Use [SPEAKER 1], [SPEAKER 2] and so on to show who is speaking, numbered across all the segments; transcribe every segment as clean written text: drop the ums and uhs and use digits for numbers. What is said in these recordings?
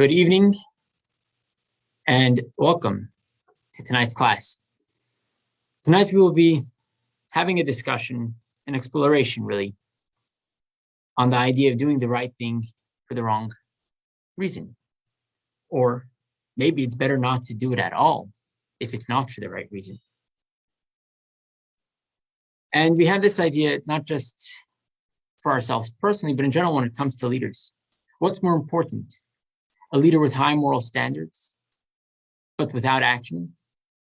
[SPEAKER 1] Good evening and welcome to tonight's class. Tonight we will be having a discussion, an exploration really, on the idea of doing the right thing for the wrong reason. Or maybe it's better not to do it at all if it's not for the right reason. And we have this idea not just for ourselves personally, but in general when it comes to leaders. What's more important? A leader with high moral standards, but without action,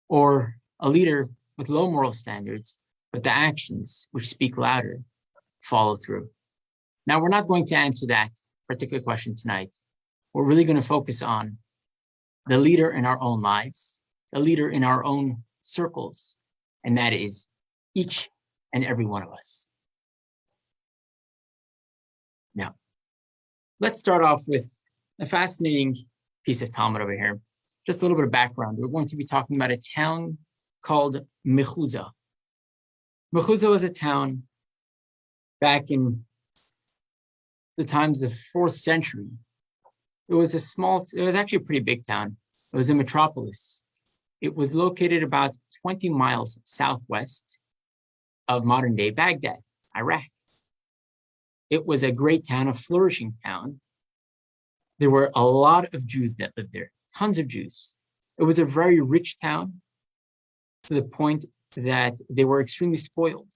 [SPEAKER 1] or a leader with low moral standards, but the actions which speak louder follow through. Now, we're not going to answer that particular question tonight. We're really going to focus on the leader in our own lives, the leader in our own circles, and that is each and every one of us. Now, let's start off with a fascinating piece of Talmud over here. Just a little bit of background. We're going to be talking about a town called Mequon. Mequon was a town back in the times of the 4th century. It was actually a pretty big town. It was a metropolis. It was located about 20 miles southwest of modern day Baghdad, Iraq. It was a great town, a flourishing town. There were a lot of Jews that lived there, tons of Jews. It was a very rich town to the point that they were extremely spoiled.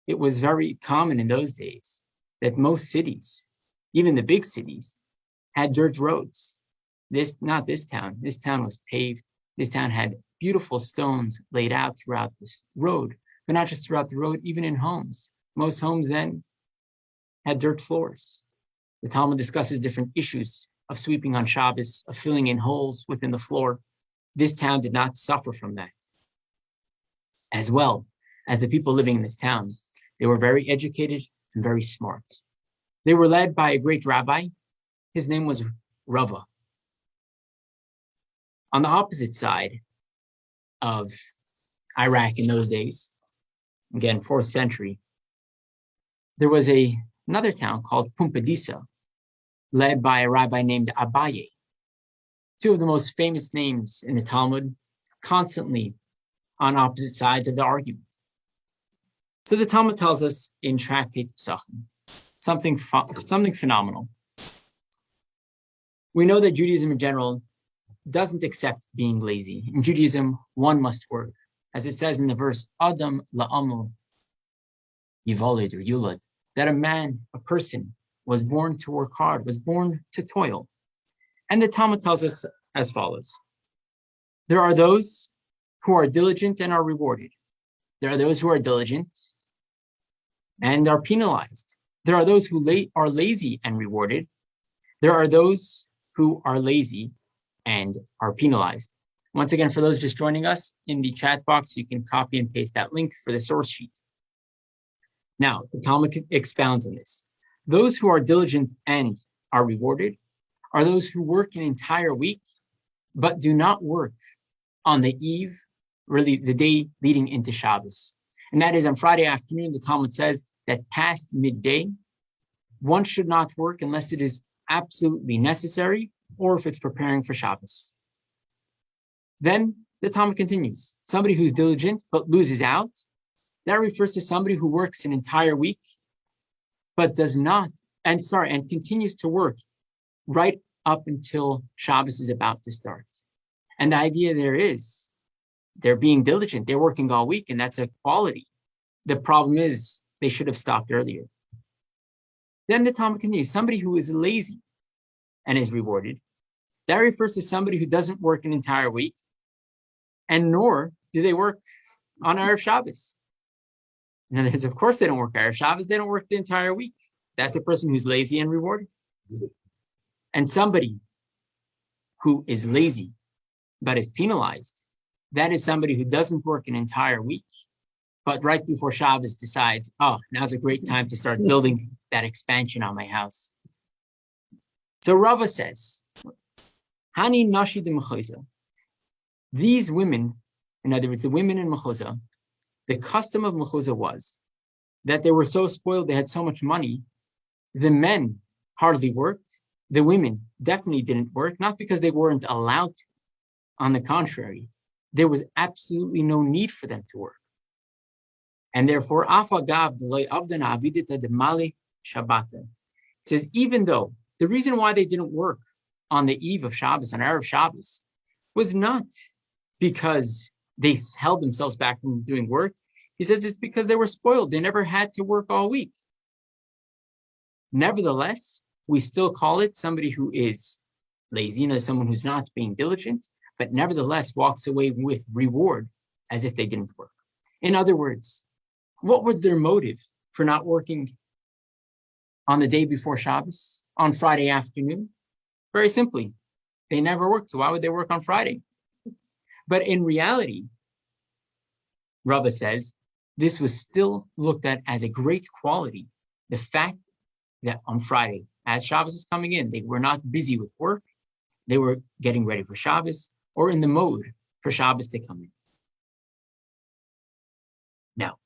[SPEAKER 1] It was very common in those days that most cities, even the big cities, had dirt roads. Not this town. This town was paved. This town had beautiful stones laid out throughout this road, but not just throughout the road, even in homes. Most homes then had dirt floors. The Talmud discusses different issues of sweeping on Shabbos, of filling in holes within the floor. This town did not suffer from that. As well as the people living in this town, they were very educated and very smart. They were led by a great rabbi. His name was Rava. On the opposite side of Iraq in those days, again, 4th century, there was another town called Pumbedisa, led by a rabbi named Abaye. Two of the most famous names in the Talmud, constantly on opposite sides of the argument. So the Talmud tells us in Tractate Pesachim something phenomenal. We know that Judaism in general doesn't accept being lazy. In Judaism, one must work. As it says in the verse, Adam la'amal yivalid or yulad, that a person, was born to work hard, was born to toil. And the Talmud tells us as follows. There are those who are diligent and are rewarded. There are those who are diligent and are penalized. There are those who are lazy and rewarded. There are those who are lazy and are penalized. Once again, for those just joining us, in the chat box, you can copy and paste that link for the source sheet. Now, the Talmud expounds on this. Those who are diligent and are rewarded are those who work an entire week, but do not work on the eve, really the day leading into Shabbos. And that is on Friday afternoon, the Talmud says that past midday, one should not work unless it is absolutely necessary or if it's preparing for Shabbos. Then the Talmud continues. Somebody who's diligent but loses out, that refers to somebody who works an entire week, but and continues to work right up until Shabbos is about to start. And the idea there is, they're being diligent, they're working all week, and that's a quality. The problem is, they should have stopped earlier. Then the Talmud continues, somebody who is lazy and is rewarded, that refers to somebody who doesn't work an entire week, and nor do they work on Erev Shabbos. In other words, of course they don't work Erev Shabbos, they don't work the entire week. That's a person who's lazy and rewarded. And somebody who is lazy but is penalized, that is somebody who doesn't work an entire week, but right before Shabbos decides, oh, now's a great time to start building that expansion on my house. So Rava says, Hani nashi de Mechuza. These women, in other words, the women in Mechuza, the custom of Mechuza was that they were so spoiled, they had so much money, the men hardly worked, the women definitely didn't work, not because they weren't allowed to. On the contrary, there was absolutely no need for them to work. And therefore, it says, even though the reason why they didn't work on the eve of Shabbos, on Erev Shabbos, was not because they held themselves back from doing work. He says it's because they were spoiled. They never had to work all week. Nevertheless, we still call it somebody who is lazy, someone who's not being diligent, but nevertheless walks away with reward as if they didn't work. In other words, what was their motive for not working on the day before Shabbos, on Friday afternoon? Very simply, they never worked, so why would they work on Friday? But in reality, Rava says, this was still looked at as a great quality. The fact that on Friday, as Shabbos was coming in, they were not busy with work, they were getting ready for Shabbos, or in the mode for Shabbos to come in. Now,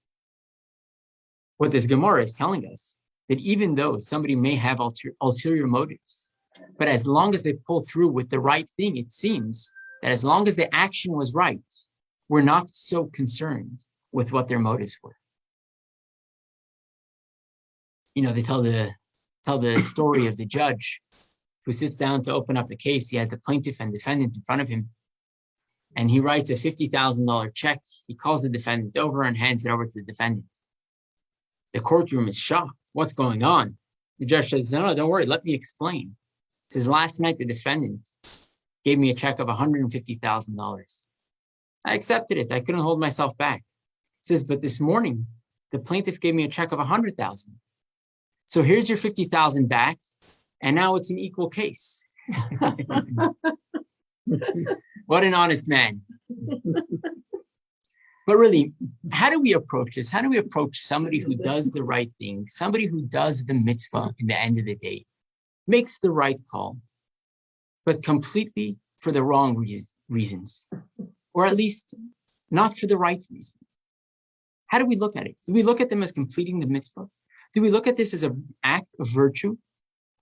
[SPEAKER 1] what this Gemara is telling us, that even though somebody may have ulterior motives, but as long as they pull through with the right thing, it seems that as long as the action was right, we're not so concerned with what their motives were. They tell the story of the judge who sits down to open up the case. He has the plaintiff and defendant in front of him, and he writes a $50,000 check. He calls the defendant over and hands it over to the defendant. The courtroom is shocked. What's going on? The judge says, no, don't worry, let me explain. He says, last night the defendant gave me a check of $150,000. I accepted it. I couldn't hold myself back. He says, but this morning, the plaintiff gave me a check of $100,000. So here's your $50,000 back, and now it's an equal case. What an honest man. But really, how do we approach this? How do we approach somebody who does the right thing, somebody who does the mitzvah in the end of the day, makes the right call, but completely for the wrong reasons, or at least not for the right reason? How do we look at it? Do we look at them as completing the mitzvah? Do we look at this as an act of virtue?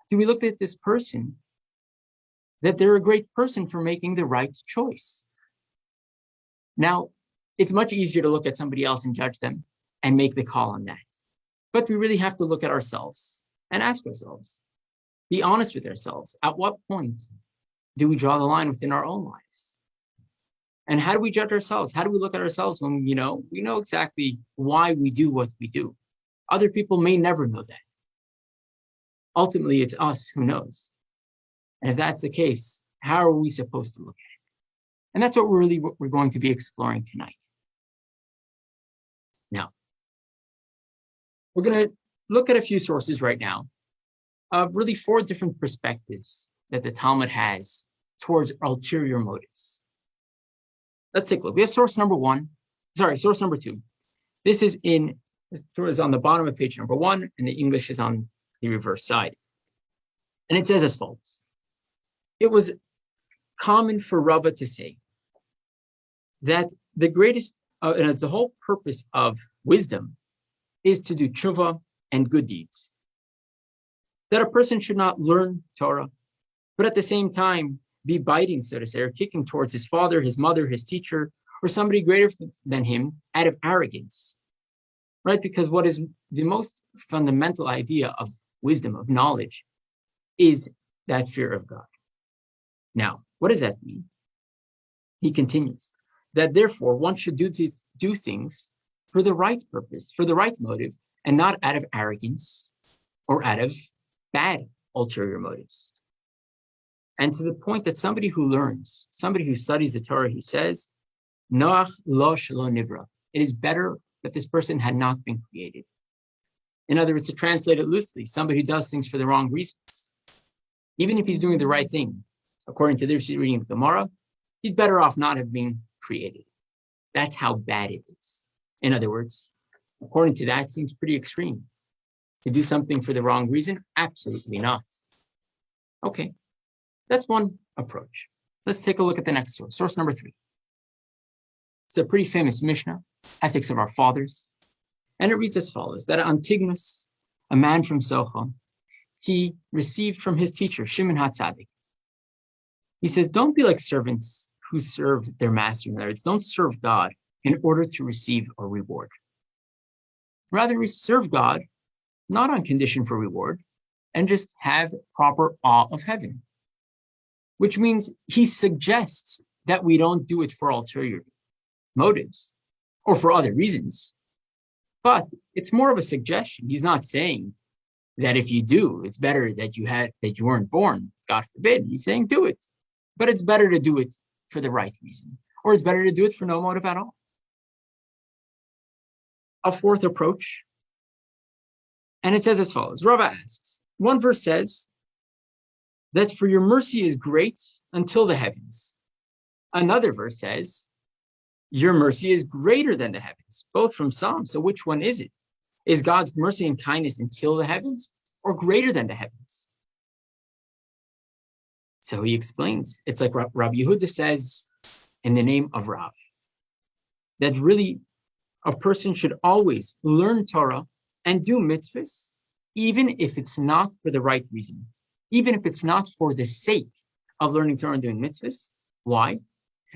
[SPEAKER 1] Do we look at this person that they're a great person for making the right choice? Now, it's much easier to look at somebody else and judge them and make the call on that. But we really have to look at ourselves and ask ourselves, be honest with ourselves. At what point do we draw the line within our own lives? And how do we judge ourselves? How do we look at ourselves when we know exactly why we do what we do? Other people may never know that. Ultimately, it's us who knows. And if that's the case, how are we supposed to look at it? And that's what we're going to be exploring tonight. Now, we're going to look at a few sources right now of really 4 different perspectives that the Talmud has towards ulterior motives. Let's take a look. We have source number 2. This is on the bottom of page number 1, and the English is on the reverse side. And it says as follows. It was common for Rava to say that the greatest, and the whole purpose of wisdom is to do tshuva and good deeds. That a person should not learn Torah, but at the same time be biting, so to say, or kicking towards his father, his mother, his teacher, or somebody greater than him out of arrogance, right? Because what is the most fundamental idea of wisdom, of knowledge, is that fear of God. Now, what does that mean? He continues, that therefore one should do things for the right purpose, for the right motive, and not out of arrogance or out of bad ulterior motives. And to the point that somebody who learns, somebody who studies the Torah, he says, Noach lo shelo nivra. It is better that this person had not been created. In other words, to translate it loosely, somebody who does things for the wrong reasons. Even if he's doing the right thing, according to this reading of Gemara, he's better off not have been created. That's how bad it is. In other words, according to that, it seems pretty extreme. To do something for the wrong reason? Absolutely not. Okay, that's one approach. Let's take a look at the next source. Source number 3. It's a pretty famous Mishna, Ethics of Our Fathers. And it reads as follows, that Antigonus, a man from Socho, he received from his teacher, Shimon HaTzadik. He says, don't be like servants who serve their master. In other words, don't serve God in order to receive a reward. Rather, serve God not on condition for reward, and just have proper awe of heaven. Which means he suggests that we don't do it for ulterior motives or for other reasons. But it's more of a suggestion. He's not saying that if you do, it's better that you weren't born. God forbid. He's saying do it. But it's better to do it for the right reason. Or it's better to do it for no motive at all. A fourth approach. And it says as follows. Rava asks, one verse says that for your mercy is great until the heavens. Another verse says, your mercy is greater than the heavens, both from Psalms. So which one is it? Is God's mercy and kindness until the heavens or greater than the heavens? So he explains, it's like Rabbi Yehuda says in the name of Rav, that really a person should always learn Torah and do mitzvahs, even if it's not for the right reason, even if it's not for the sake of learning Torah and doing mitzvahs. Why?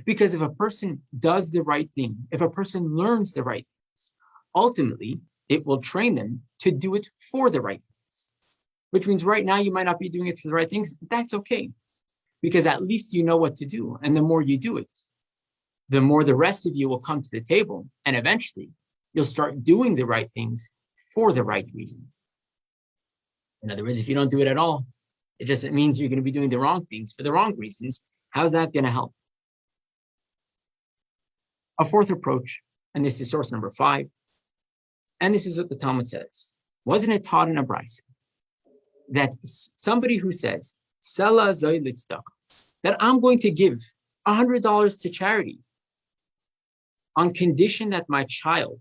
[SPEAKER 1] Because if a person does the right thing, if a person learns the right things, ultimately, it will train them to do it for the right things. Which means right now you might not be doing it for the right things, but that's okay. Because at least you know what to do. And the more you do it, the more the rest of you will come to the table. And eventually, you'll start doing the right things for the right reason. In other words, if you don't do it at all, it just means you're going to be doing the wrong things for the wrong reasons. How's that going to help? A fourth approach, and this is source number 5, and this is what the Talmud says. Wasn't it taught in a brisa that somebody who says, Sela zoy litzedakah, that I'm going to give $100 to charity on condition that my child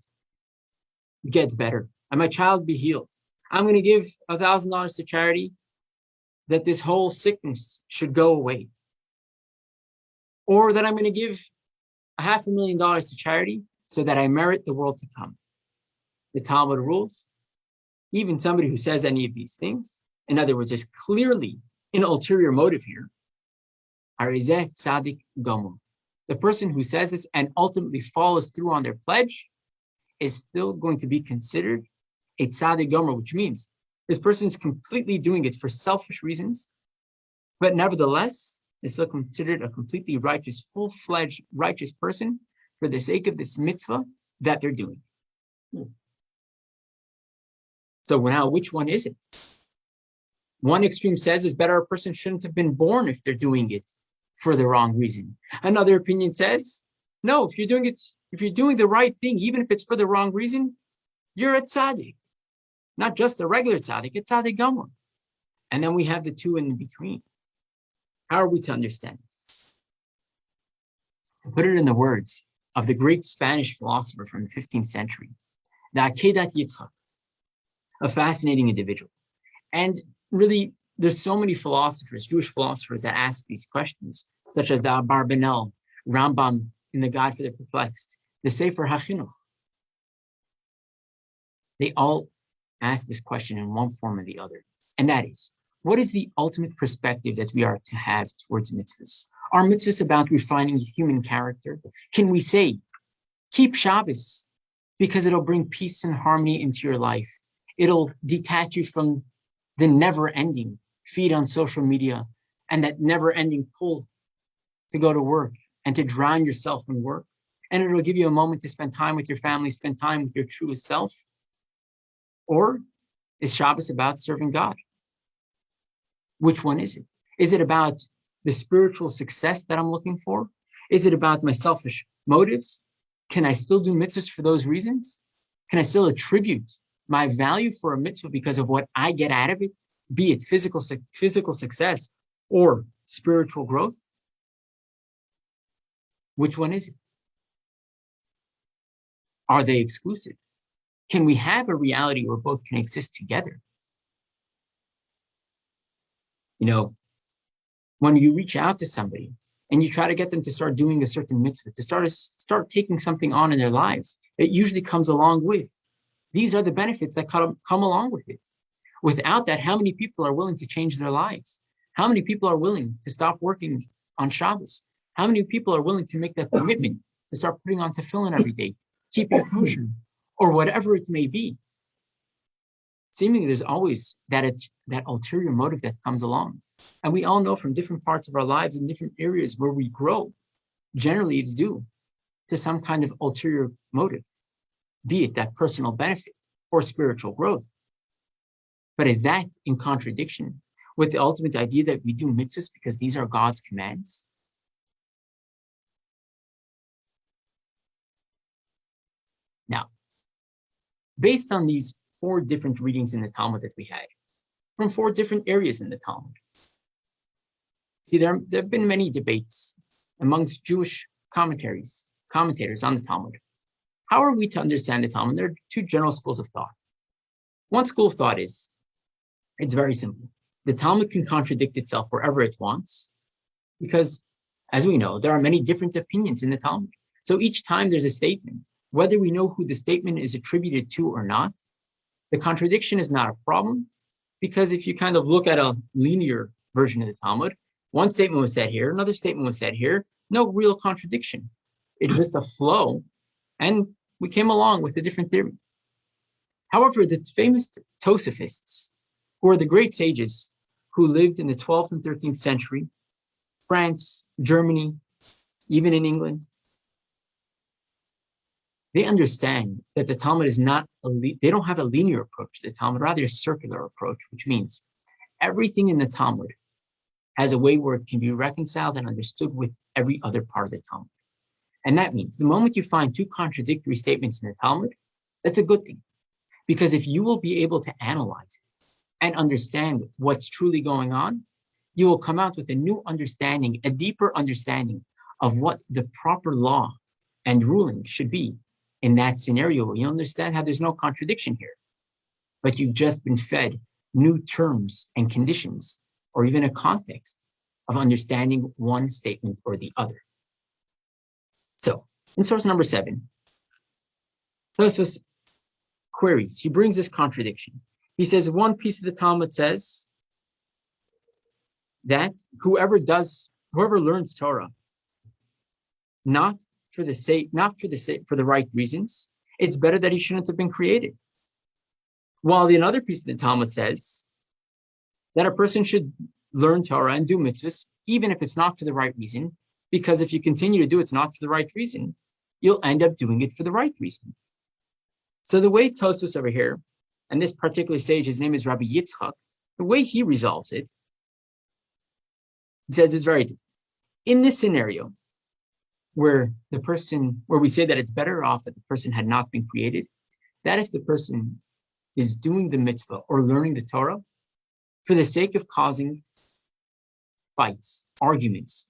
[SPEAKER 1] gets better and my child be healed. I'm going to give $1,000 to charity that this whole sickness should go away. Or that I'm going to give $500,000 to charity so that I merit the world to come. The Talmud rules, even somebody who says any of these things, in other words, there's clearly an ulterior motive here, arizeh tzadik gomer. The person who says this and ultimately follows through on their pledge is still going to be considered a tzadik gomer, which means this person is completely doing it for selfish reasons, but nevertheless is still considered a completely righteous, full-fledged righteous person for the sake of this mitzvah that they're doing. So now, which one is it? One extreme says it's better a person shouldn't have been born if they're doing it for the wrong reason. Another opinion says, no, if you're doing the right thing, even if it's for the wrong reason, you're a tzaddik. Not just a regular tzaddik, a tzaddik gomer. And then we have the two in between. How are we to understand this? To put it in the words of the great Spanish philosopher from the 15th century, the Akedat Yitzchak, a fascinating individual. And really, there's so many philosophers, Jewish philosophers, that ask these questions, such as the Abarbanel, Rambam in the Guide for the Perplexed, the Sefer HaChinuch. They all ask this question in one form or the other, and that is, what is the ultimate perspective that we are to have towards mitzvahs? Are mitzvahs about refining human character? Can we say, keep Shabbos because it'll bring peace and harmony into your life? It'll detach you from the never-ending feed on social media and that never-ending pull to go to work and to drown yourself in work. And it'll give you a moment to spend time with your family, spend time with your truest self. Or is Shabbos about serving God? Which one is it? Is it about the spiritual success that I'm looking for? Is it about my selfish motives? Can I still do mitzvahs for those reasons? Can I still attribute my value for a mitzvah because of what I get out of it, be it physical success or spiritual growth? Which one is it? Are they exclusive? Can we have a reality where both can exist together? You know, when you reach out to somebody and you try to get them to start doing a certain mitzvah, to start taking something on in their lives, it usually comes along with. These are the benefits that come along with it. Without that, how many people are willing to change their lives? How many people are willing to stop working on Shabbos? How many people are willing to make that commitment to start putting on tefillin every day, keeping kosher, or whatever it may be? Seemingly, there's always that ulterior motive that comes along. And we all know from different parts of our lives in different areas where we grow, generally it's due to some kind of ulterior motive, be it that personal benefit or spiritual growth. But is that in contradiction with the ultimate idea that we do mitzvahs because these are God's commands? Now, based on these 4 different readings in the Talmud that we had, from 4 different areas in the Talmud, see, there have been many debates amongst Jewish commentators on the Talmud. How are we to understand the Talmud? There are 2 general schools of thought. One school of thought is, it's very simple. The Talmud can contradict itself wherever it wants, because, as we know, there are many different opinions in the Talmud. So each time there's a statement, whether we know who the statement is attributed to or not, the contradiction is not a problem, because if you kind of look at a linear version of the Talmud, one statement was said here, another statement was said here, no real contradiction. It's just a flow, and we came along with a different theory. However, the famous Tosafists, who are the great sages who lived in the 12th and 13th century, France, Germany, even in England, they understand that the Talmud is not, they don't have a linear approach to the Talmud, rather a circular approach, which means everything in the Talmud has a way where it can be reconciled and understood with every other part of the Talmud. And that means the moment you find 2 contradictory statements in the Talmud, that's a good thing. Because if you will be able to analyze it and understand what's truly going on, you will come out with a new understanding, a deeper understanding of what the proper law and ruling should be in that scenario. You understand how there's no contradiction here, but you've just been fed new terms and conditions, or even a context of understanding one statement or the other. So, in source number 7, Tosfos queries. He brings this contradiction. He says one piece of the Talmud says that whoever learns Torah, not for the right reasons, it's better that he shouldn't have been created. While the another piece of the Talmud says that a person should learn Torah and do mitzvahs, even if it's not for the right reason, because if you continue to do it not for the right reason, you'll end up doing it for the right reason. So the way Tosfos over here, and this particular sage, his name is Rabbi Yitzchak, the way he resolves it, he says it's very different. In this scenario, where we say that it's better off that the person had not been created, that if the person is doing the mitzvah or learning the Torah for the sake of causing fights, arguments,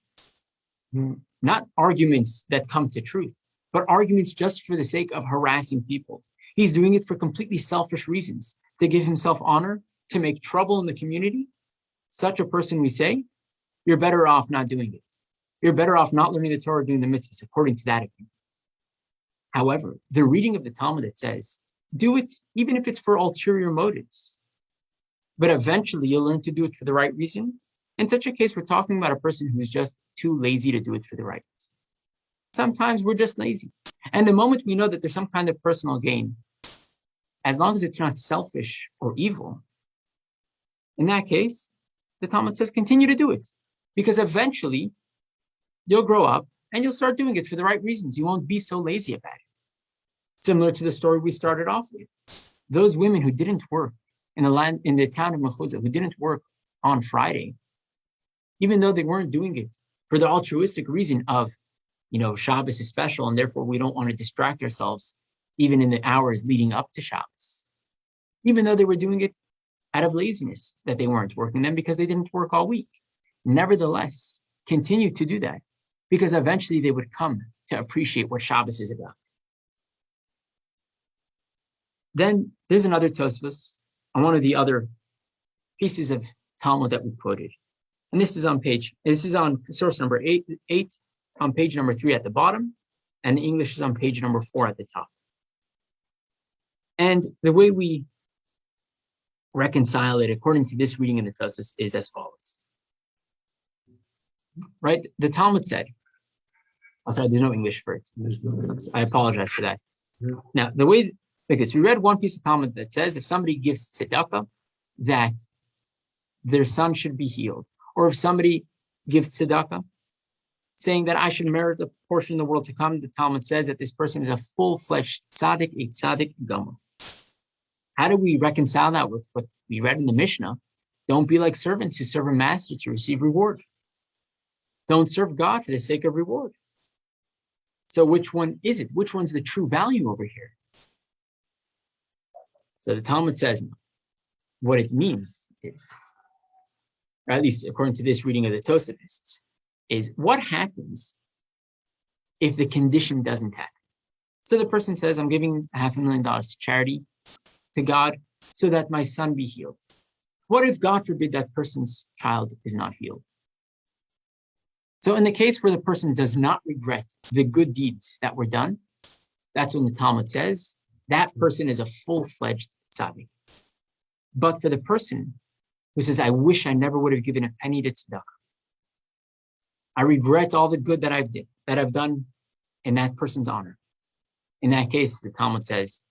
[SPEAKER 1] not arguments that come to truth, but arguments just for the sake of harassing people. He's doing it for completely selfish reasons, to give himself honor, to make trouble in the community. Such a person, we say, you're better off not doing it. You're better off not learning the Torah, doing the mitzvahs, according to that opinion. However, the reading of the Talmud, it says, do it even if it's for ulterior motives. But eventually you'll learn to do it for the right reason. In such a case, we're talking about a person who's just too lazy to do it for the right reason. Sometimes we're just lazy. And the moment we know that there's some kind of personal gain, as long as it's not selfish or evil, in that case, the Talmud says continue to do it. Because eventually you'll grow up and you'll start doing it for the right reasons. You won't be so lazy about it. Similar to the story we started off with. Those women who didn't work in the town of Mechuzah, who didn't work on Friday, even though they weren't doing it for the altruistic reason of, Shabbos is special and therefore we don't want to distract ourselves even in the hours leading up to Shabbos. Even though they were doing it out of laziness, that they weren't working then because they didn't work all week. Nevertheless, continue to do that because eventually they would come to appreciate what Shabbos is about. Then there's another Tosfos on one of the other pieces of Talmud that we quoted. And this is on source number 8, on page number 3 at the bottom, and the English is on page number 4 at the top. And the way we reconcile it according to this reading in the Tosfos is as follows. Right? The Talmud said, oh, sorry, there's no English for it. I apologize for that. Now, the way, like this, we read one piece of Talmud that says if somebody gives tzedakah, that their son should be healed. Or if somebody gives tzedakah, saying that I should merit a portion in the world to come, the Talmud says that this person is a full-fledged tzaddik, a tzaddik gamur. How do we reconcile that with what we read in the Mishnah? Don't be like servants who serve a master to receive reward. Don't serve God for the sake of reward. So which one is it? Which one's the true value over here? So the Talmud says what it means is, or at least according to this reading of the Tosafos, is what happens if the condition doesn't happen. So the person says, I'm giving $500,000 to charity, to God, so that my son be healed. What if, God forbid, that person's child is not healed? So in the case where the person does not regret the good deeds that were done, that's when the Talmud says that person is a full-fledged tzaddik. But for the person who says, I wish I never would have given a penny to tzedakah, I regret all the good that I've done in that person's honor. In that case, the Talmud says,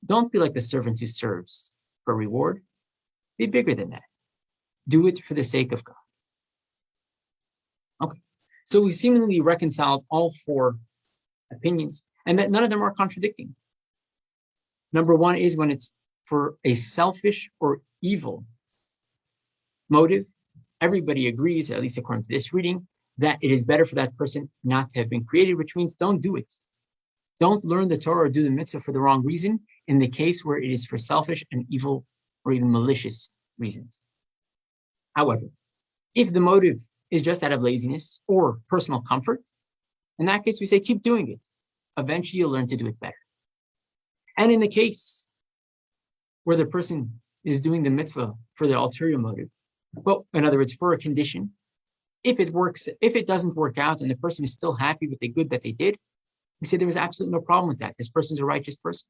[SPEAKER 1] don't be like the servant who serves for reward. Be bigger than that. Do it for the sake of God. Okay, so we seemingly reconciled all four opinions, and that none of them are contradicting. Number one is when it's for a selfish or evil motive. Everybody agrees, at least according to this reading, that it is better for that person not to have been created, which means don't do it. Don't learn the Torah or do the mitzvah for the wrong reason in the case where it is for selfish and evil or even malicious reasons. However, if the motive is just out of laziness or personal comfort, in that case, we say, keep doing it. Eventually, you'll learn to do it better. And in the case where the person is doing the mitzvah for the ulterior motive, well, in other words, for a condition, if it doesn't work out and the person is still happy with the good that they did, we say there was absolutely no problem with that. This person's a righteous person.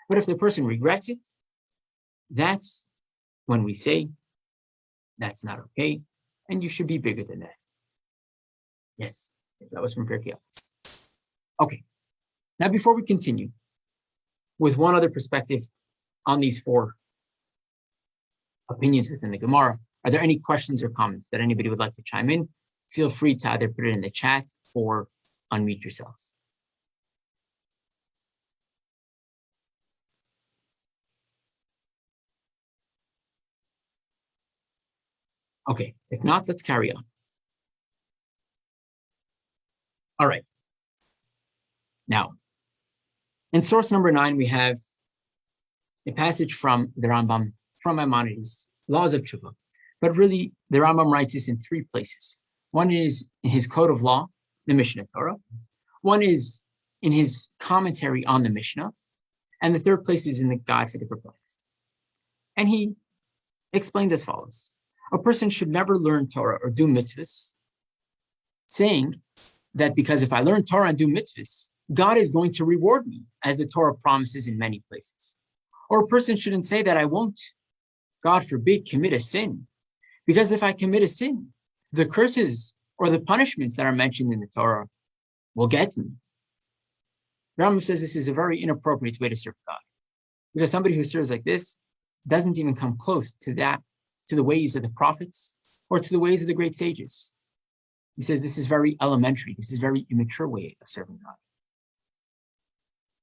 [SPEAKER 1] But if the person regrets it, that's when we say that's not okay, and you should be bigger than that. Yes, that was from Pirkei Avos. Okay, now before we continue with one other perspective on these four opinions within the Gemara, are there any questions or comments that anybody would like to chime in? Feel free to either put it in the chat or unmute yourselves. Okay, if not, let's carry on. All right. Now, in source number 9, we have a passage from the Rambam, from Maimonides, Laws of Tshuva. But really, the Rambam writes this in 3 places. One is in his Code of Law, the Mishnah Torah. One is in his commentary on the Mishnah. And the third place is in the Guide for the Perplexed. And he explains as follows. A person should never learn Torah or do mitzvahs, saying that because if I learn Torah and do mitzvahs, God is going to reward me, as the Torah promises in many places. Or a person shouldn't say that I won't, God forbid, commit a sin, because if I commit a sin, the curses or the punishments that are mentioned in the Torah will get me. Rambam says this is a very inappropriate way to serve God, because somebody who serves like this doesn't even come close to the ways of the prophets or to the ways of the great sages. He says this is very elementary. This is a very immature way of serving God.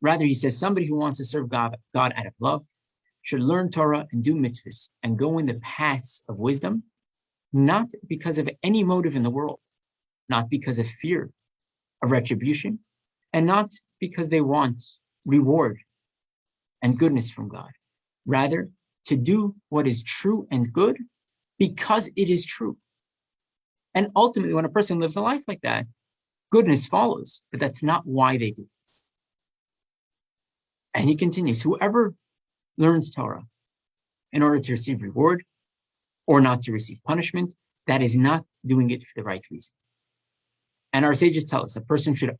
[SPEAKER 1] Rather, he says somebody who wants to serve God out of love should learn Torah and do mitzvahs and go in the paths of wisdom, not because of any motive in the world, not because of fear of retribution, and not because they want reward and goodness from God. Rather, to do what is true and good because it is true. And ultimately, when a person lives a life like that, goodness follows, but that's not why they do it. And he continues, whoever learns Torah in order to receive reward or not to receive punishment, that is not doing it for the right reason. And our sages tell us that a person should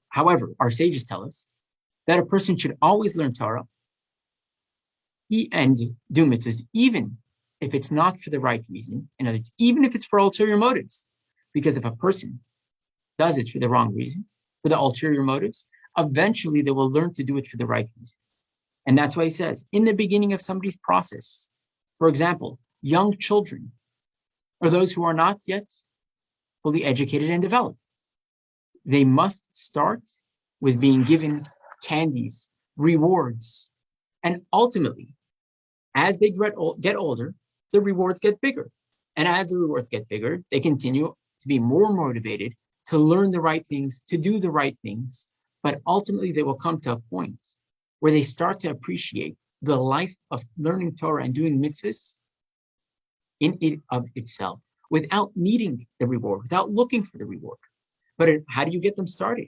[SPEAKER 1] always learn Torah and do mitzvahs, even if it's not for the right reason, in other words, even if it's for ulterior motives, because if a person does it for the wrong reason, for the ulterior motives, eventually they will learn to do it for the right reason. And that's why he says, in the beginning of somebody's process, for example, young children, or those who are not yet fully educated and developed, they must start with being given candies, rewards, and ultimately, as they get older, the rewards get bigger. And as the rewards get bigger, they continue to be more motivated to learn the right things, to do the right things. But ultimately, they will come to a point where they start to appreciate the life of learning Torah and doing mitzvahs in it of itself, without needing the reward, without looking for the reward. But how do you get them started?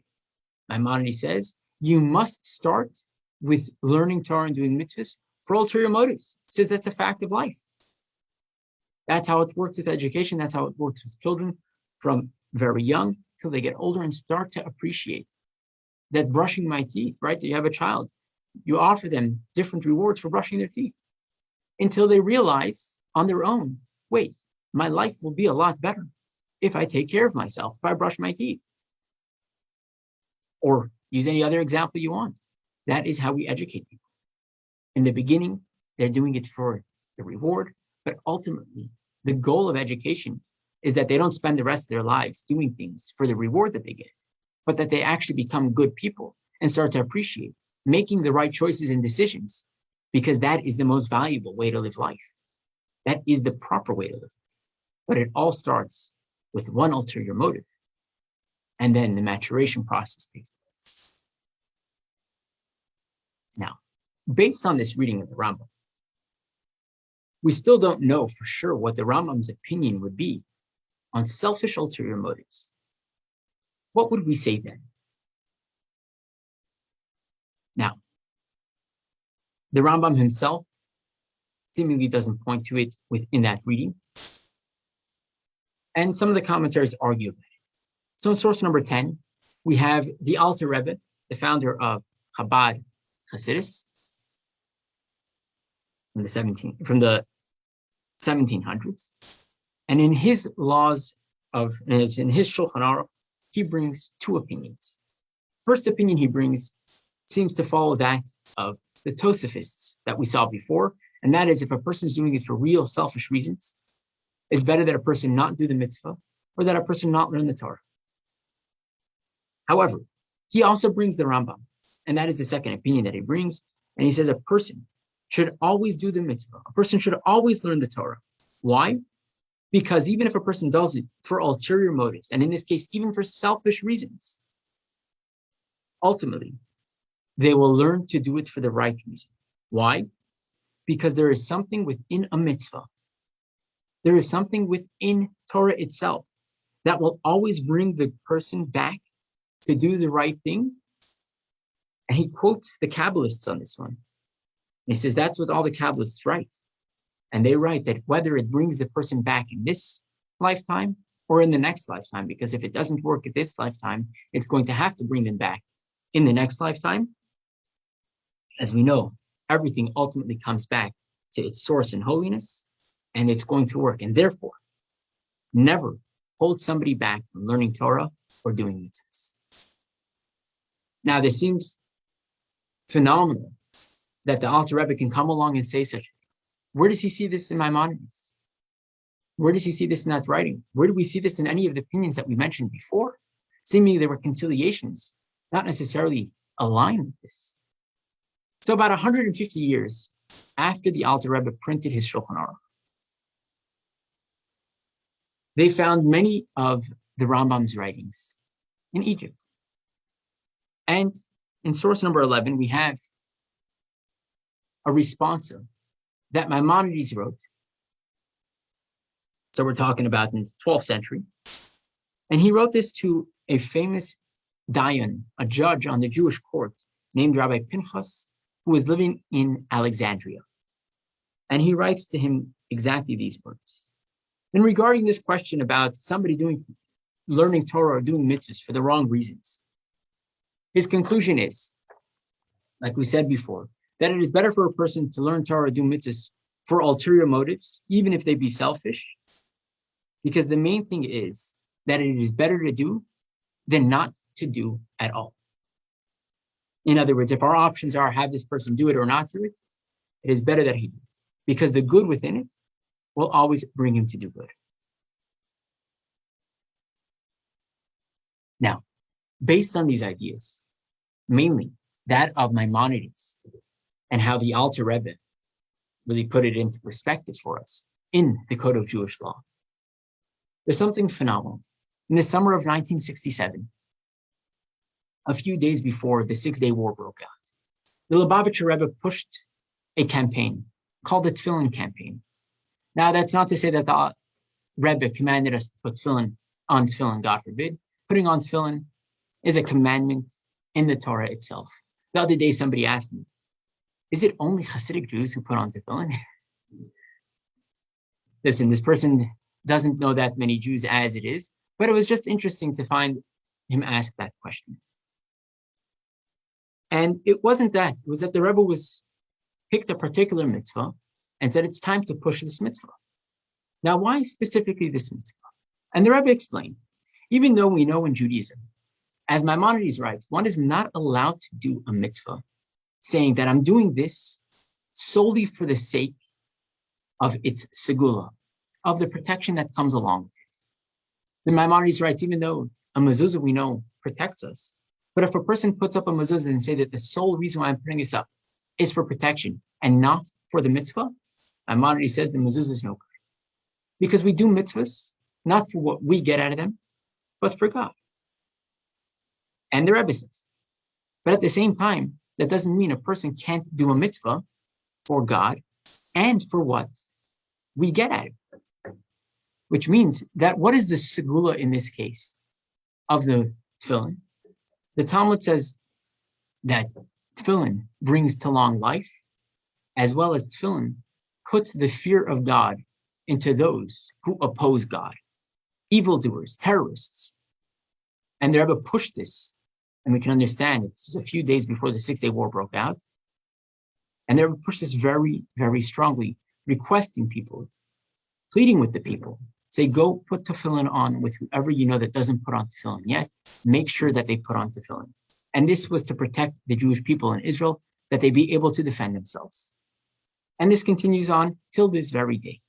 [SPEAKER 1] Maimonides says, you must start with learning Torah and doing mitzvahs for ulterior motives. He says that's a fact of life. That's how it works with education. That's how it works with children from very young till they get older and start to appreciate that brushing my teeth, right? You have a child, you offer them different rewards for brushing their teeth until they realize on their own, wait, my life will be a lot better if I take care of myself, if I brush my teeth. Or use any other example you want. That is how we educate people. In the beginning, they're doing it for the reward, but ultimately, the goal of education is that they don't spend the rest of their lives doing things for the reward that they get, but that they actually become good people and start to appreciate making the right choices and decisions, because that is the most valuable way to live life. That is the proper way to live. But it all starts with one ulterior motive, and then the maturation process takes place. Now, based on this reading of the Rambam, we still don't know for sure what the Rambam's opinion would be on selfish ulterior motives. What would we say then? Now, the Rambam himself seemingly doesn't point to it within that reading, and some of the commentaries argue about it. So in source number 10, we have the Alter Rebbe, the founder of Chabad Hasidus, from the 1700s. And in his laws in his Shulchan Aruch, he brings two opinions. First opinion he brings seems to follow that of the Tosafists that we saw before, and that is if a person is doing it for real selfish reasons, it's better that a person not do the mitzvah or that a person not learn the Torah. However, he also brings the Rambam, and that is the second opinion that he brings, and he says a person should always do the mitzvah. A person should always learn the Torah. Why? Because even if a person does it for ulterior motives, and in this case, even for selfish reasons, ultimately, they will learn to do it for the right reason. Why? Because there is something within a mitzvah. There is something within Torah itself that will always bring the person back to do the right thing. And he quotes the Kabbalists on this one. He says that's what all the Kabbalists write. And they write that whether it brings the person back in this lifetime or in the next lifetime, because if it doesn't work at this lifetime, it's going to have to bring them back in the next lifetime. As we know, everything ultimately comes back to its source in holiness, and it's going to work. And therefore, never hold somebody back from learning Torah or doing mitzvahs. Now, this seems phenomenal that the Alter Rebbe can come along and say such. Where does he see this in Maimonides? Where does he see this in that writing? Where do we see this in any of the opinions that we mentioned before? Seemingly there were conciliations, not necessarily aligned with this. So about 150 years after the Alter Rebbe printed his Shulchan Aruch, they found many of the Rambam's writings in Egypt. And in source number 11, we have a responsa that Maimonides wrote. So we're talking about in the 12th century. And he wrote this to a famous dayan, a judge on the Jewish court, named Rabbi Pinchas, who was living in Alexandria. And he writes to him exactly these words. And regarding this question about somebody learning Torah or doing mitzvahs for the wrong reasons, his conclusion is, like we said before, that it is better for a person to learn Torah or do mitzvahs for ulterior motives, even if they be selfish, because the main thing is that it is better to do than not to do at all. In other words, if our options are have this person do it or not do it, it is better that he do it, because the good within it will always bring him to do good. Now, based on these ideas, mainly that of Maimonides and how the Alter Rebbe really put it into perspective for us in the Code of Jewish Law, there's something phenomenal. In the summer of 1967, a few days before the Six-Day War broke out, the Lubavitcher Rebbe pushed a campaign called the Tefillin campaign. Now, that's not to say that the Rebbe commanded us to put tefillin on tefillin, God forbid. Putting on tefillin is a commandment in the Torah itself. The other day, somebody asked me, is it only Hasidic Jews who put on tefillin? Listen, this person doesn't know that many Jews as it is, but it was just interesting to find him ask that question. And it wasn't that. It was that the Rebbe picked a particular mitzvah and said it's time to push this mitzvah. Now, why specifically this mitzvah? And the Rebbe explained, even though we know in Judaism, as Maimonides writes, one is not allowed to do a mitzvah saying that I'm doing this solely for the sake of its segula, of the protection that comes along with it. The Maimonides writes, even though a mezuzah we know protects us, but if a person puts up a mezuzah and say that the sole reason why I'm putting this up is for protection and not for the mitzvah, Maimonides says the mezuzah is no good. Because we do mitzvahs, not for what we get out of them, but for God. And the Rebbe says. But at the same time, that doesn't mean a person can't do a mitzvah for God and for what we get out of it. Which means that what is the segula in this case of the tefillin? The Talmud says that tefillin brings to long life, as well as tefillin puts the fear of God into those who oppose God, evildoers, terrorists. And the Rebbe pushed this, and we can understand it. This is a few days before the Six-Day War broke out. And the Rebbe pushed this very, very strongly, requesting people, pleading with the people, say, go put tefillin on with whoever you know that doesn't put on tefillin yet. Make sure that they put on tefillin. And this was to protect the Jewish people in Israel, that they be able to defend themselves. And this continues on till this very day.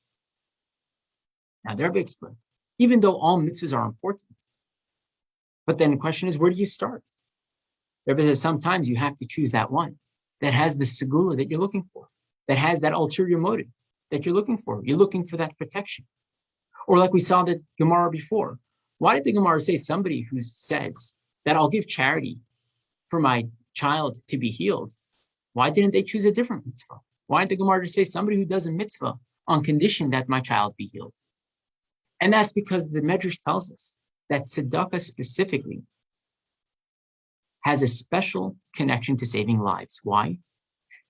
[SPEAKER 1] Now, the Rebbe explains, even though all mitzvahs are important, but then the question is, where do you start? The Rebbe says sometimes you have to choose that one that has the segula that you're looking for, that has that ulterior motive that you're looking for. You're looking for that protection. Or like we saw the Gemara before, why did the Gemara say somebody who says that I'll give charity for my child to be healed? Why didn't they choose a different mitzvah? Why did the Gemara say somebody who does a mitzvah on condition that my child be healed? And that's because the Medrash tells us that tzedakah specifically has a special connection to saving lives. Why?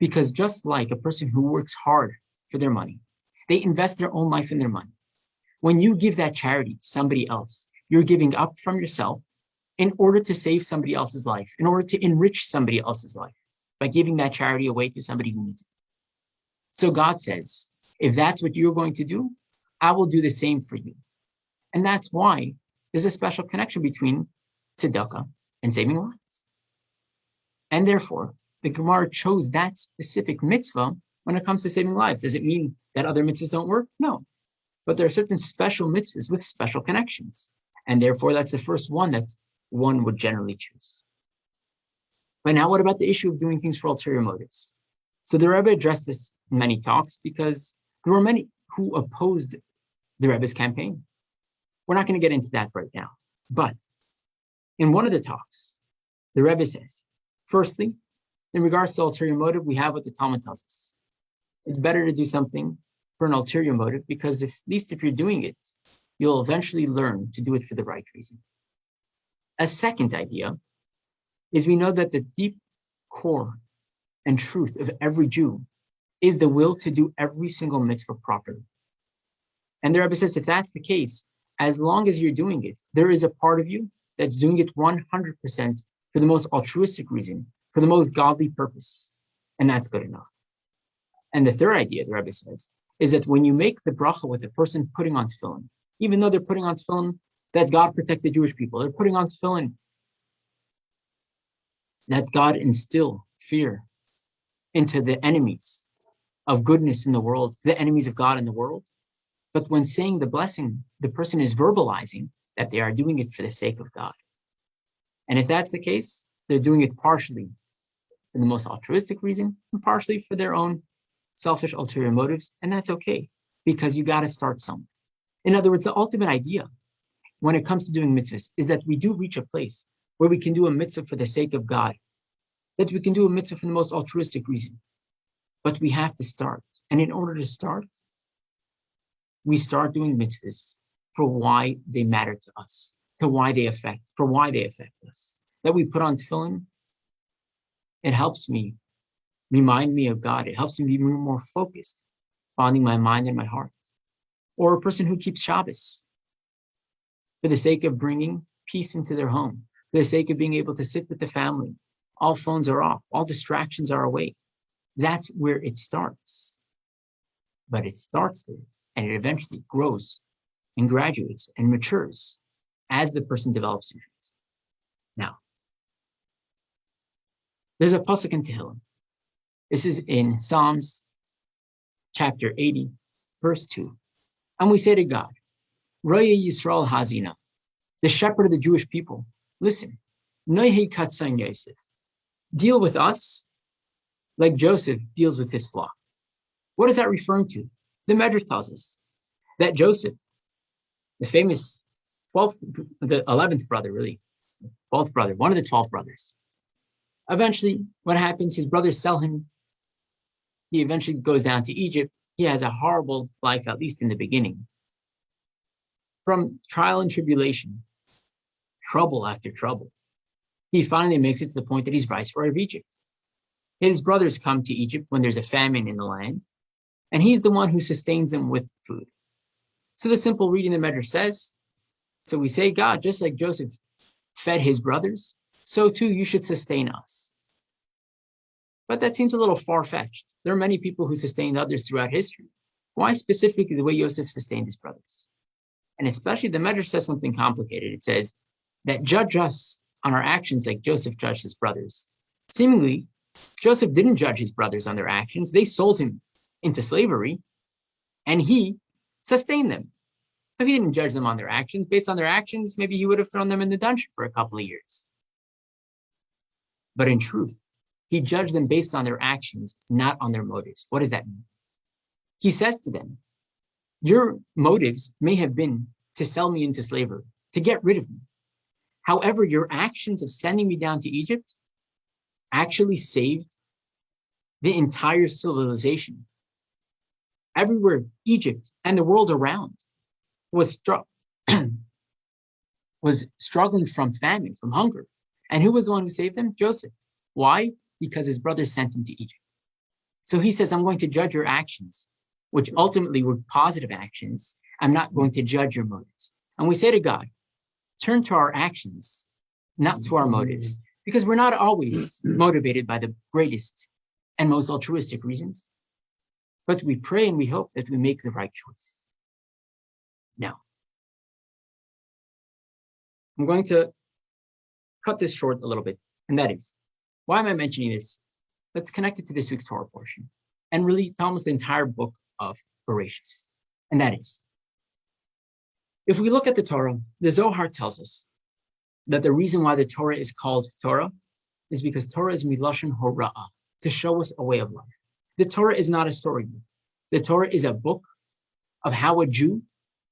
[SPEAKER 1] Because just like a person who works hard for their money, they invest their own life in their money. When you give that charity to somebody else, you're giving up from yourself in order to save somebody else's life, in order to enrich somebody else's life by giving that charity away to somebody who needs it. So God says, if that's what you're going to do, I will do the same for you. And that's why there's a special connection between tzedakah and saving lives. And therefore, the Gemara chose that specific mitzvah when it comes to saving lives. Does it mean that other mitzvahs don't work? No. But there are certain special mitzvahs with special connections. And therefore, that's the first one that one would generally choose. But now what about the issue of doing things for ulterior motives? So the Rebbe addressed this in many talks because there were many who opposed the Rebbe's campaign. We're not going to get into that right now. But in one of the talks, the Rebbe says, firstly, in regards to ulterior motive, we have what the Talmud tells us. It's better to do something for an ulterior motive because at least if you're doing it, you'll eventually learn to do it for the right reason. A second idea is we know that the deep core and truth of every Jew is the will to do every single mitzvah properly. And the Rebbe says, if that's the case, as long as you're doing it, there is a part of you that's doing it 100% for the most altruistic reason, for the most godly purpose. And that's good enough. And the third idea, the Rebbe says, is that when you make the bracha with the person putting on tefillin, even though they're putting on tefillin that God protect the Jewish people, they're putting on tefillin that God instill fear into the enemies of goodness in the world, the enemies of God in the world. But when saying the blessing, the person is verbalizing that they are doing it for the sake of God. And if that's the case, they're doing it partially for the most altruistic reason and partially for their own selfish ulterior motives. And that's okay, because you got to start somewhere. In other words, the ultimate idea when it comes to doing mitzvahs is that we do reach a place where we can do a mitzvah for the sake of God, that we can do a mitzvah for the most altruistic reason. But we have to start. And in order to start, we start doing mitzvahs for why they matter to us, for why they affect us. That we put on tefillin, it helps me remind me of God. It helps me be more focused, bonding my mind and my heart. Or a person who keeps Shabbos for the sake of bringing peace into their home, for the sake of being able to sit with the family. All phones are off, all distractions are away. That's where it starts. But it starts there, and it eventually grows and graduates and matures as the person develops interest. Now, there's a pasuk in Tehillim. This is in Psalms chapter 80, verse 2. And we say to God, Roya Yisrael Hazina, the shepherd of the Jewish people, listen, Noihi Katsan Yosef, deal with us like Joseph deals with his flock. What is that referring to? The Medrash tells us that Joseph, the famous 11th brother, really, 12th brother, one of the 12 brothers, eventually, what happens, his brothers sell him. He eventually goes down to Egypt. He has a horrible life, at least in the beginning. From trial and tribulation, trouble after trouble, he finally makes it to the point that he's viceroy of Egypt. His brothers come to Egypt when there's a famine in the land, and he's the one who sustains them with food. So the simple reading of the Medrash says, so we say, God, just like Joseph fed his brothers, so too you should sustain us. But that seems a little far-fetched. There are many people who sustained others throughout history. Why specifically the way Joseph sustained his brothers? And especially the Medrash says something complicated. It says that judge us on our actions like Joseph judged his brothers. Seemingly, Joseph didn't judge his brothers on their actions. They sold him into slavery, and he sustained them. So he didn't judge them on their actions. Based on their actions, maybe he would have thrown them in the dungeon for a couple of years. But in truth, he judged them based on their actions, not on their motives. What does that mean? He says to them, your motives may have been to sell me into slavery, to get rid of me. However, your actions of sending me down to Egypt actually saved the entire civilization. Everywhere, Egypt and the world around was struggling from famine, from hunger. And who was the one who saved them? Joseph. Why? Because his brothers sent him to Egypt. So he says, I'm going to judge your actions, which ultimately were positive actions. I'm not going to judge your motives. And we say to God, turn to our actions, not to our motives, because we're not always motivated by the greatest and most altruistic reasons. But we pray and we hope that we make the right choice. Now, I'm going to cut this short a little bit, and that is, why am I mentioning this? Let's connect it to this week's Torah portion, and really to almost the entire book of Bereshis. And that is, if we look at the Torah, the Zohar tells us that the reason why the Torah is called Torah is because Torah is milashon hora'ah, to show us a way of life. The Torah is not a storybook. The Torah is a book of how a Jew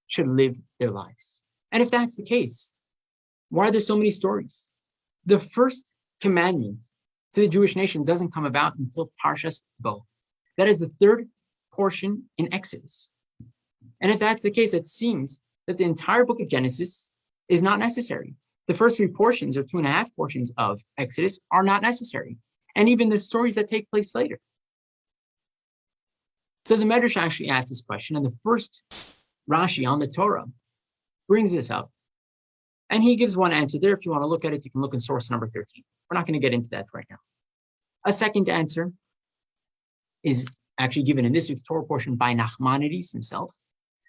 [SPEAKER 1] should live their lives. And if that's the case, why are there so many stories? The first commandment to the Jewish nation doesn't come about until Parshas Bo. That is the third portion in Exodus. And if that's the case, it seems that the entire book of Genesis is not necessary. The first 3 portions or 2.5 portions of Exodus are not necessary. And even the stories that take place later. So the Medrash actually asks this question, and the first Rashi on the Torah brings this up. And he gives one answer there. If you want to look at it, you can look in source number 13. We're not going to get into that right now. A second answer is actually given in this week's Torah portion by Nachmanides himself.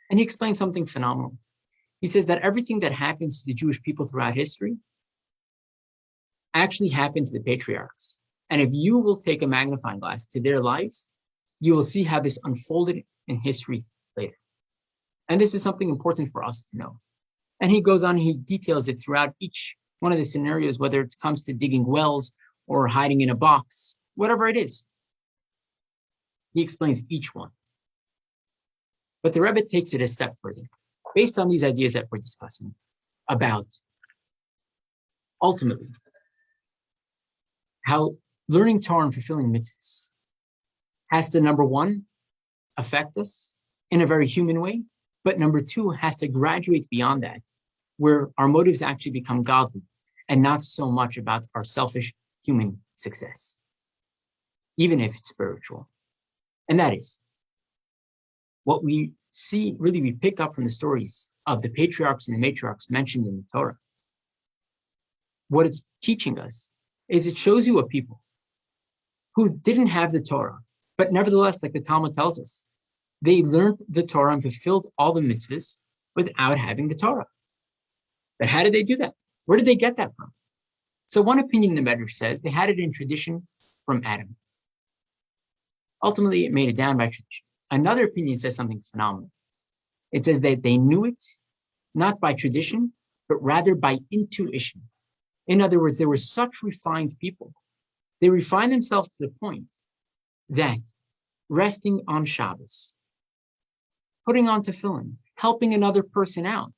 [SPEAKER 1] And he explains something phenomenal. He says that everything that happens to the Jewish people throughout history actually happened to the patriarchs. And if you will take a magnifying glass to their lives, you will see how this unfolded in history later. And this is something important for us to know. And he goes on, he details it throughout each one of the scenarios, whether it comes to digging wells or hiding in a box, whatever it is. He explains each one. But the Rebbe takes it a step further, based on these ideas that we're discussing about ultimately how learning Torah and fulfilling mitzvahs has to, number one, affect us in a very human way, but number two, has to graduate beyond that, where our motives actually become godly and not so much about our selfish human success, even if it's spiritual. And that is what we see, really, we pick up from the stories of the patriarchs and the matriarchs mentioned in the Torah. What it's teaching us is it shows you a people who didn't have the Torah, but nevertheless, like the Talmud tells us, they learned the Torah and fulfilled all the mitzvahs without having the Torah. But how did they do that? Where did they get that from? So one opinion in the Medrash says they had it in tradition from Adam. Ultimately, it made it down by tradition. Another opinion says something phenomenal. It says that they knew it not by tradition, but rather by intuition. In other words, they were such refined people. They refined themselves to the point that resting on Shabbos, putting on tefillin, helping another person out,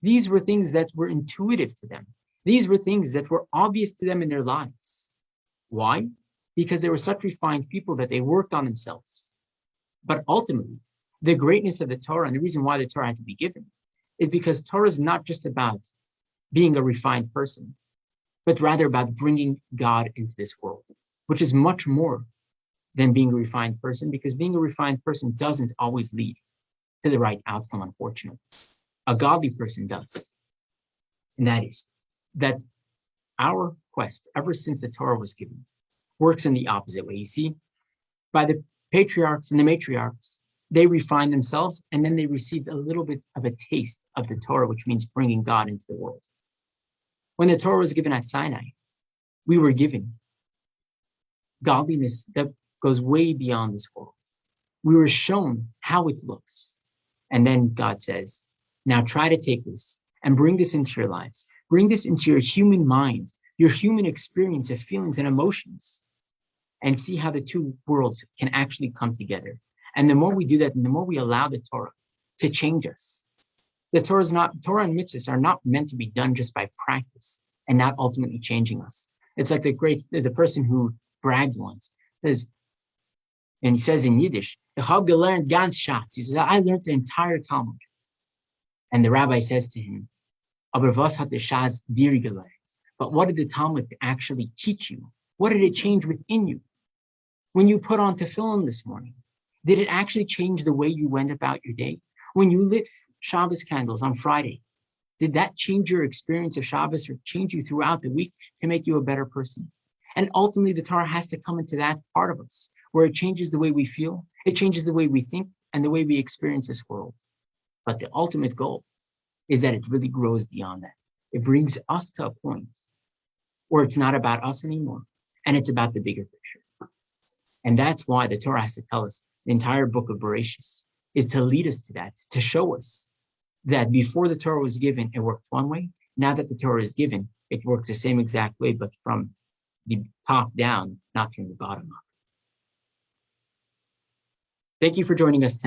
[SPEAKER 1] these were things that were intuitive to them. These were things that were obvious to them in their lives. Why? Because they were such refined people that they worked on themselves. But ultimately, the greatness of the Torah and the reason why the Torah had to be given is because Torah is not just about being a refined person, but rather about bringing God into this world, which is much more than being a refined person, because being a refined person doesn't always lead to the right outcome, unfortunately. A godly person does. And that is that our quest, ever since the Torah was given, works in the opposite way. You see, by the patriarchs and the matriarchs, they refined themselves, and then they received a little bit of a taste of the Torah, which means bringing God into the world. When the Torah was given at Sinai, we were given godliness that goes way beyond this world. We were shown how it looks. And then God says, now try to take this and bring this into your lives. Bring this into your human mind, your human experience of feelings and emotions, and see how the two worlds can actually come together. And the more we do that, and the more we allow the Torah to change us. The Torah and mitzvahs are not meant to be done just by practice and not ultimately changing us. It's like the person who bragged once, and he says in Yiddish, he says, I learned the entire Talmud. And the rabbi says to him, aber was hat der Schatz dir gelernt? But what did the Talmud actually teach you? What did it change within you? When you put on tefillin this morning, did it actually change the way you went about your day? When you lit Shabbos candles on Friday, did that change your experience of Shabbos or change you throughout the week to make you a better person? And ultimately, the Torah has to come into that part of us where it changes the way we feel, it changes the way we think, and the way we experience this world. But the ultimate goal is that it really grows beyond that. It brings us to a point where it's not about us anymore, and it's about the bigger picture. And that's why the Torah has to tell us, the entire book of Bereshis is to lead us to that, to show us that before the Torah was given, it worked one way. Now that the Torah is given, it works the same exact way, but from the top down, not from the bottom up. Thank you for joining us tonight.